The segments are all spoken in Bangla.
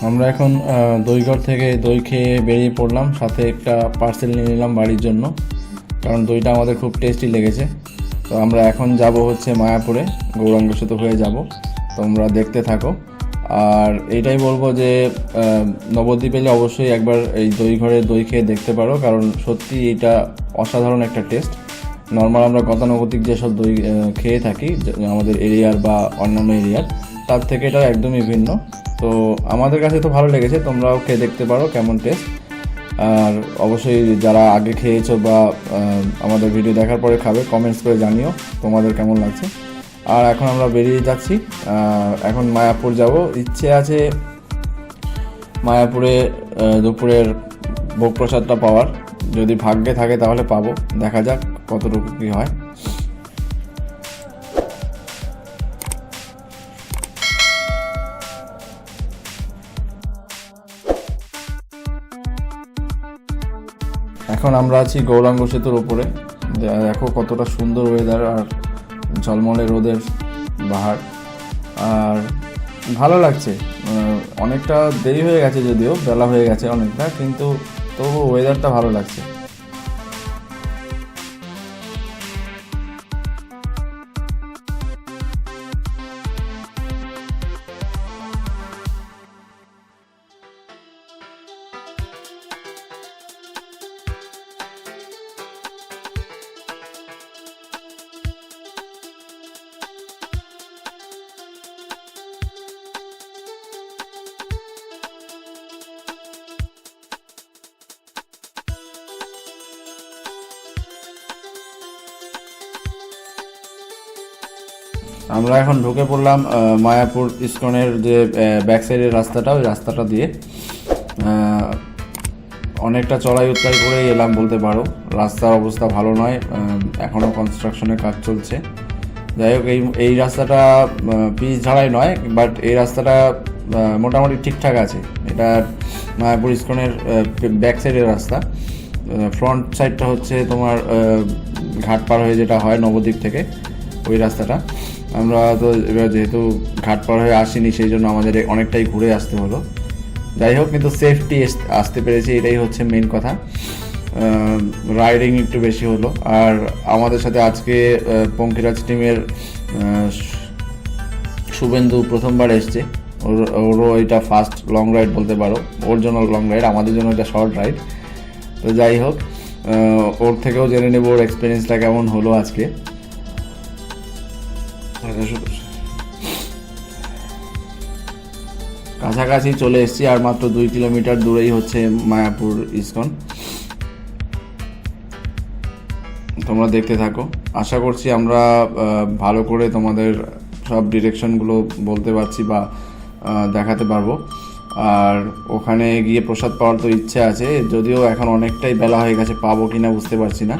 আমরা এখন দইঘর থেকে দই খেয়ে বেরিয়ে পড়লাম, সাথে একটা পার্সেল নিয়ে নিলাম বাড়ির জন্য, কারণ দইটা আমাদের খুব টেস্টি লেগেছে। তো আমরা এখন যাব হচ্ছে মায়াপুরে, গৌরাঙ্গ সেতু হয়ে যাব। তোমরা দেখতে থাকো। আর এইটাই বলবো যে নবদ্বীপ এলে অবশ্যই একবার এই দইঘরের দই খেয়ে দেখতে পারো, কারণ সত্যি এটা অসাধারণ একটা টেস্ট। নর্মাল আমরা গতানুগতিক যেসব দই খেয়ে থাকি আমাদের এরিয়ার বা অন্যান্য এরিয়ার, তার থেকে এটা একদমই ভিন্ন। তো আমাদের কাছে তো ভালো লেগেছে, তোমরাও খেয়ে দেখতে পারো কেমন টেস্ট। আর অবশ্যই যারা আগে খেয়েছো বা আমাদের ভিডিও দেখার পরে খাবে, কমেন্টস করে জানিও তোমাদের কেমন লাগছে। আর এখন আমরা বেরিয়ে যাচ্ছি, এখন মায়াপুর যাব। ইচ্ছে আছে মায়াপুরে দুপুরের ভোগ প্রসাদটা পাওয়ার, যদি ভাগ্যে থাকে তাহলে পাবো, দেখা যাক কতটুকু কী হয়। এখন আমরা আছি গৌরাঙ্গ সেতুর ওপরে। দেখো কতটা সুন্দর ওয়েদার আর ঝলমলে রোদের বাহার, আর ভালো লাগছে। অনেকটা দেরি হয়ে গেছে, যদিও বেলা হয়ে গেছে অনেকটা, কিন্তু তবু ওয়েদারটা ভালো লাগছে। আমরা এখন ঢুকে পড়লাম মায়াপুর ইস্কনের যে ব্যাক সাইডের রাস্তাটা, ওই রাস্তাটা দিয়ে অনেকটা চড়াই উৎরাই করে এলাম বলতে পারো। রাস্তার অবস্থা ভালো নয়, এখনও কনস্ট্রাকশনের কাজ চলছে। যাই হোক, এই রাস্তাটা পিচ ঝাড়াই নয়, বাট এই রাস্তাটা মোটামুটি ঠিকঠাক আছে। এটা মায়াপুর ইস্কনের ব্যাক সাইডের রাস্তা। ফ্রন্ট সাইডটা হচ্ছে তোমার ঘাট পার হয়ে যেটা হয় নবদ্বীপ থেকে, ওই রাস্তাটা। আমরা তো এবার যেহেতু ঘাট পার হয়ে আসিনি, সেই জন্য আমাদের অনেকটাই ঘুরে আসতে হলো। যাই হোক, কিন্তু সেফটি আসতে পেরেছি, এটাই হচ্ছে মেন কথা। রাইডিং একটু বেশি হলো। আর আমাদের সাথে আজকে পঙ্কিরাজ টিমের শুভেন্দু প্রথমবার এসছে। ওরও এটা ফার্স্ট লং রাইড বলতে পারো। ওর জন্য লং রাইড, আমাদের জন্য এটা শর্ট রাইড। তো যাই হোক, ওর থেকেও জেনে নেব ওর এক্সপিরিয়েন্সটা কেমন হলো আজকে। কাছাকাছি চলে এসেছি, আর মাত্র 2 কিলোমিটার দূরেই হচ্ছে মায়াপুর ইস্কন। তোমরা দেখতে থাকো। আশা করছি আমরা ভালো করে তোমাদের সব ডিরেকশনগুলো বলতে পারছি বা দেখাতে পারবো। আর ওখানে গিয়ে প্রসাদ পাওয়ার তো ইচ্ছে আছে, যদিও এখন অনেকটাই বেলা হয়ে গেছে, পাবো কিনা বুঝতে পারছি না।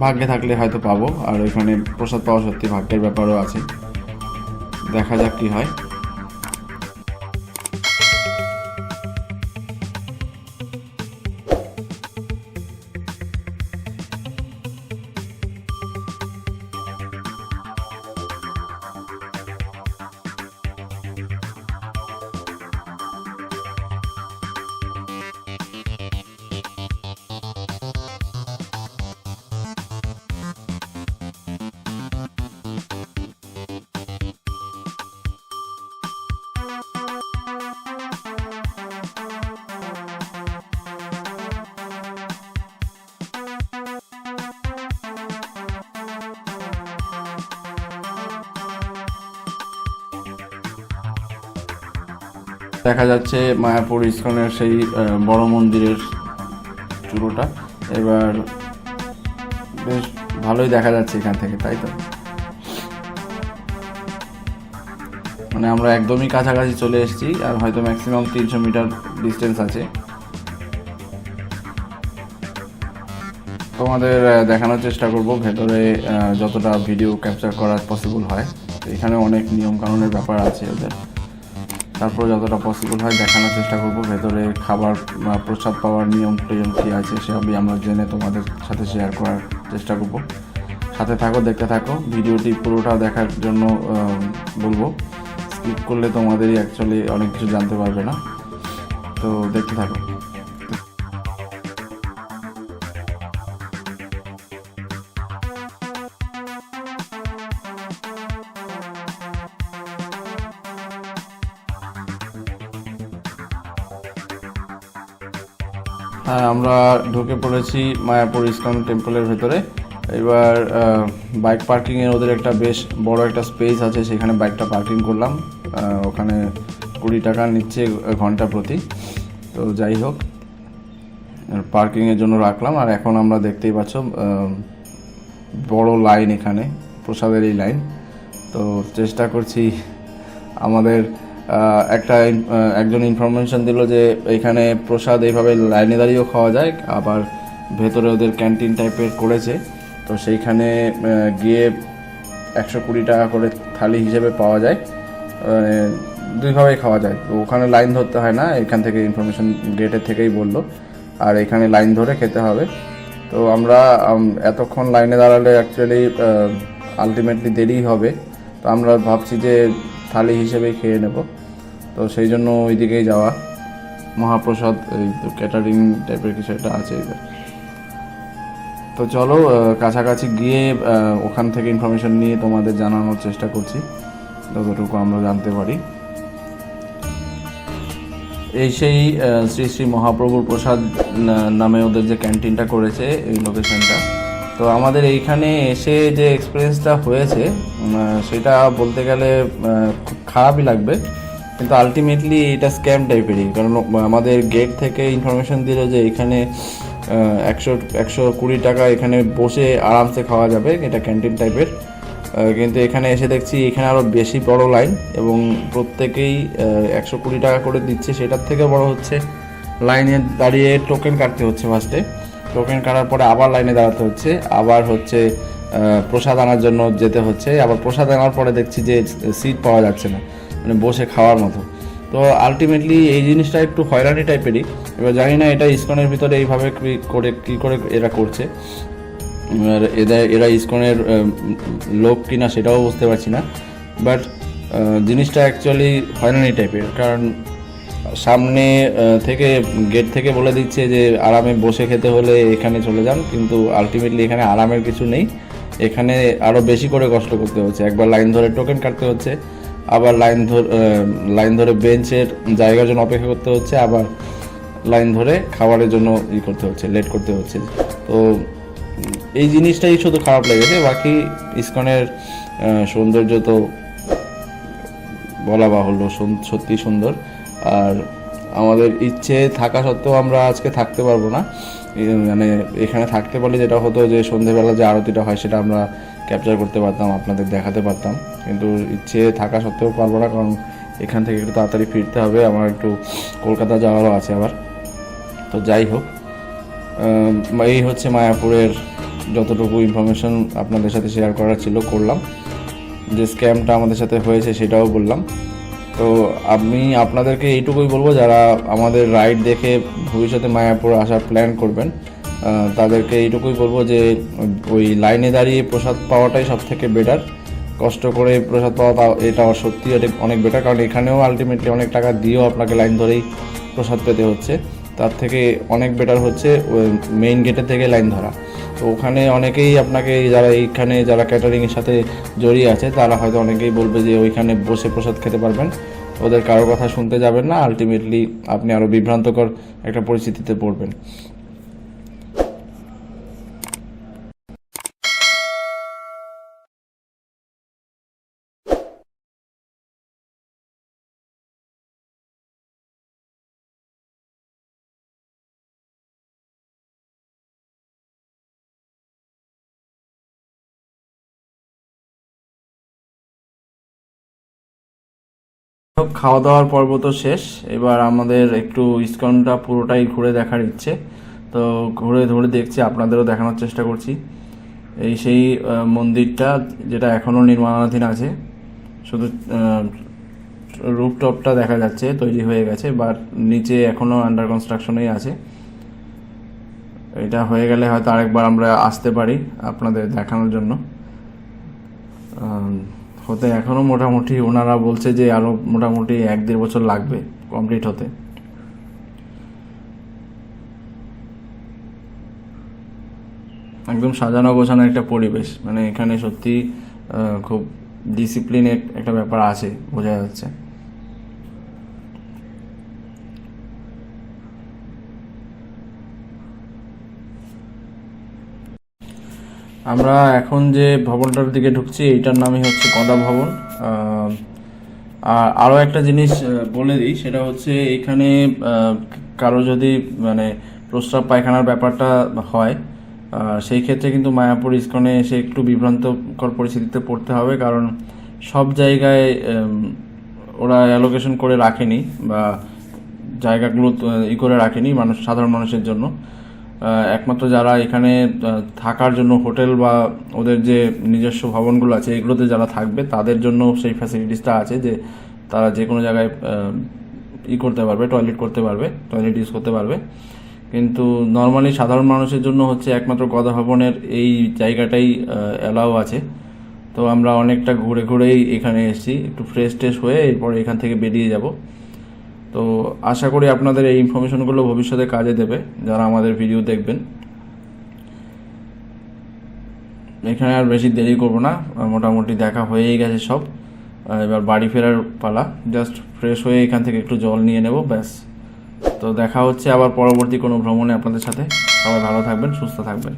ভাগ্যে থাকলে হয়তো পাবো। আর ওইখানে প্রসাদ পাওয়া সত্যি ভাগ্যের ব্যাপারও আছে, দেখা যাক কি হয়। দেখা যাচ্ছে মায়াপুর ইস্কনের সেই বড় মন্দিরের চূড়োটা। এবার বেশ ভালোই দেখা যাচ্ছে এখান থেকে, তাই তো? মানে আমরা একদমই কাছাকাছি চলে এসেছি, আর হয়তো ম্যাক্সিমাম 300 মিটার ডিস্টেন্স আছে। তোমাদের দেখানোর চেষ্টা করব ভেতরে যতটা ভিডিও ক্যাপচার করা পসিবল হয়। এখানে অনেক নিয়মকানুনের ব্যাপার আছে ওদের, তারপর যতটা পসিবল হয় দেখানোর চেষ্টা করব। ভেতরে খাবার প্রসাদ পাওয়ার নিয়ম টিয়ম কী আছে সেসবই আমরা জেনে তোমাদের সাথে শেয়ার করার চেষ্টা করব। সাথে থাকো, দেখতে থাকো। ভিডিওটি পুরোটা দেখার জন্য বলবো, স্কিপ করলে তোমাদেরই অ্যাকচুয়ালি অনেক কিছু জানতে পারবে না। তো দেখতে থাকো। হ্যাঁ, আমরা ঢুকে পড়েছি মায়াপুর ইসকন টেম্পলের ভেতরে। এবার বাইক পার্কিংয়ের ওদের একটা বেশ বড় একটা স্পেস আছে, সেখানে বাইকটা পার্কিং করলাম। ওখানে 20 টাকা নিচ্ছে ঘন্টা প্রতি। তো যাই হোক, পার্কিংয়ের জন্য রাখলাম। আর এখন আমরা দেখতেই পাচ্ছ বড় লাইন, এখানে প্রসাদের এই লাইন। তো চেষ্টা করছি আমাদের একজন ইনফরমেশন দিল যে এখানে প্রসাদ এইভাবে লাইনে দাঁড়িয়েও খাওয়া যায়, আবার ভেতরে ওদের ক্যান্টিন টাইপের করেছে। তো সেইখানে গিয়ে 120 টাকা করে থালি হিসেবে পাওয়া যায়, দুইভাবেই খাওয়া যায়। তো ওখানে লাইন ধরতে হয় না, এখান থেকে ইনফরমেশন গেটের থেকেই বললো, আর এখানে লাইন ধরে খেতে হবে। তো আমরা এতক্ষণ লাইনে দাঁড়ালে অ্যাকচুয়ালি আলটিমেটলি দেরি হবে। তো আমরা ভাবছি যে থালি হিসেবেই খেয়ে নেব। তো সেই জন্য ওই দিকেই যাওয়া। মহাপ্রসাদ এই তো ক্যাটারিং টাইপের কিছু একটা আছে এবার। তো চলো কাছাকাছি গিয়ে ওখান থেকে ইনফরমেশন নিয়ে তোমাদের জানানোর চেষ্টা করছি যতটুকু আমরা জানতে পারি। এই সেই শ্রী শ্রী মহাপ্রভুর প্রসাদ নামে ওদের যে ক্যান্টিনটা করেছে এই লোকেশনটা। তো আমাদের এইখানে এসে যে এক্সপিরিয়েন্সটা হয়েছে সেটা বলতে গেলে খুব খারাপই লাগবে, কিন্তু আলটিমেটলি এটা স্ক্যাম টাইপেরই। কারণ আমাদের গেট থেকে ইনফরমেশন দিল যে এখানে 120 টাকা এখানে বসে আরামসে খাওয়া যাবে, এটা ক্যান্টিন টাইপের। কিন্তু এখানে এসে দেখছি এখানে আরও বেশি বড় লাইন, এবং প্রত্যেকেই 120 টাকা করে দিচ্ছে। সেটার থেকে বড় হচ্ছে লাইনে দাঁড়িয়ে টোকেন কাটতে হচ্ছে। ফার্স্টে টোকেন কাটার পরে আবার লাইনে দাঁড়াতে হচ্ছে, আবার হচ্ছে প্রসাদ আনার জন্য যেতে হচ্ছে। আবার প্রসাদ আনার পরে দেখছি যে সিট পাওয়া যাচ্ছে না, মানে বসে খাওয়ার মতো। তো আলটিমেটলি এই জিনিসটা একটু হয়রানি টাইপেরই। এবার জানি না এটা ইসকনের ভিতরে এইভাবে কী করে এরা করছে, আর এরা ইসকনের লোক কিনা সেটাও বুঝতে পারছি না। বাট জিনিসটা অ্যাকচুয়ালি হয়রানি টাইপের, কারণ সামনে থেকে গেট থেকে বলে দিচ্ছে যে আরামে বসে খেতে হলে এখানে চলে যান, কিন্তু আলটিমেটলি এখানে আরামের কিছু নেই। এখানে আরও বেশি করে কষ্ট করতে হচ্ছে। একবার লাইন ধরে টোকেন কাটতে হচ্ছে, আবার লাইন ধরে বেঞ্চের জায়গার জন্য অপেক্ষা করতে হচ্ছে, আবার লাইন ধরে খাবারের জন্য করতে হচ্ছে, লেট করতে হচ্ছে। তো এই জিনিসটাই শুধু খারাপ লেগেছে। বাকি ইসকনের সৌন্দর্য তো বলা বাহুল্য, সত্যি সুন্দর। আর আমাদের ইচ্ছে থাকা সত্ত্বেও আমরা আজকে থাকতে পারবো না। মানে এখানে থাকতে পারলে যেটা হতো যে সন্ধ্যেবেলা যে আরতিটা হয় সেটা আমরা ক্যাপচার করতে পারতাম, আপনাদের দেখাতে পারতাম। কিন্তু ইচ্ছে থাকা সত্ত্বেও পারবো না, কারণ এখান থেকে একটু তাড়াতাড়ি ফিরতে হবে। আমার একটু কলকাতা যাওয়ারও আছে আবার। তো যাই হোক, এই হচ্ছে মায়াপুরের যতটুকু ইনফরমেশন আপনাদের সাথে শেয়ার করার ছিল করলাম। যে স্ক্যামটা আমাদের সাথে হয়েছে সেটাও বললাম। তো আমি আপনাদেরকে এইটুকুই বলবো, যারা আমাদের রাইড দেখে ভবিষ্যতে মায়াপুর আসার প্ল্যান করবেন তাদেরকে এইটুকুই বলবো যে ওই লাইনে দাঁড়িয়ে প্রসাদ পাওয়াটাই সব থেকে বেটার। কষ্ট করে প্রসাদ পাওয়া এটা সত্যি অনেক বেটার, কারণ এখানেও আলটিমেটলি অনেক টাকা দিয়েও আপনাকে লাইন ধরেই প্রসাদ পেতে হচ্ছে। তার থেকে অনেক বেটার হচ্ছে মেইন গেটের থেকে লাইন ধরা। তো ওখানে অনেকেই আপনাকে যারা ক্যাটারিংয়ের সাথে জড়িয়ে আছে তারা হয়তো অনেকেই বলবে যে ওইখানে বসে প্রসাদ খেতে পারবেন, ওদের কারো কথা শুনতে যাবেন না। আলটিমেটলি আপনি আরও বিভ্রান্তকর একটা পরিস্থিতিতে পড়বেন। খাওয়া দাওয়ার পর্ব তো শেষ, এবার আমাদের একটু ইসকনটা পুরোটাই ঘুরে দেখার ইচ্ছে। তো ঘুরে ধরে দেখছি, আপনাদেরও দেখানোর চেষ্টা করছি। এই সেই মন্দিরটা যেটা এখনও নির্মাণাধীন আছে, শুধু রুফটপটা দেখা যাচ্ছে তৈরি হয়ে গেছে, বাট নিচে এখনও আন্ডার কনস্ট্রাকশনেই আছে। এটা হয়ে গেলে হয়তো আরেকবার আমরা আসতে পারি আপনাদের দেখানোর জন্য। হতে এখনও মোটামুটি ওনারা বলছে যে আরও মোটামুটি 1-1.5 বছর লাগবে কমপ্লিট হতে। একদম সাজানো গোছানো একটা পরিবেশ, মানে এখানে সত্যি খুব ডিসিপ্লিনের একটা ব্যাপার আছে, বোঝা যাচ্ছে। আমরা এখন যে ভবনটার দিকে ঢুকছি এইটার নামই হচ্ছে গদা ভবন। আর আরও একটা জিনিস বলে দিই, সেটা হচ্ছে এখানে কারো যদি মানে প্রস্রাব পায়খানার ব্যাপারটা হয়, সেই ক্ষেত্রে কিন্তু মায়াপুর ইস্কনে এসে একটু বিভ্রান্তকর পরিস্থিতিতে পড়তে হবে, কারণ সব জায়গায় ওরা অ্যালোকেশন করে রাখেনি বা জায়গাগুলো করে রাখেনি সাধারণ মানুষের জন্য। একমাত্র যারা এখানে থাকার জন্য হোটেল বা ওদের যে নিজস্ব ভবনগুলো আছে এগুলোতে যারা থাকবে তাদের জন্য সেই ফ্যাসিলিটিসটা আছে যে তারা যে কোনো জায়গায় করতে পারবে, টয়লেট ইউজ করতে পারবে। কিন্তু নর্মালি সাধারণ মানুষের জন্য হচ্ছে একমাত্র গদা ভবনের এই জায়গাটাই অ্যালাউ আছে। তো আমরা অনেকটা ঘুরে ঘুরেই এখানে এসেছি, একটু ফ্রেশ হয়ে এরপর এখান থেকে বেরিয়ে যাব। তো আশা করি আপনাদের এই ইনফরমেশনগুলো ভবিষ্যতে কাজে দেবে যারা আমাদের ভিডিও দেখবেন। এখানে আর বেশি দেরি করব না, মোটামুটি দেখা হয়েই গেছে সব। এবার বাড়ি ফেরার পালা, জাস্ট ফ্রেশ হয়ে এখান থেকে একটু জল নিয়ে নেব, ব্যাস। তো দেখা হচ্ছে আবার পরবর্তী কোনো ভ্রমণে আপনাদের সাথে। সবাই ভালো থাকবেন, সুস্থ থাকবেন।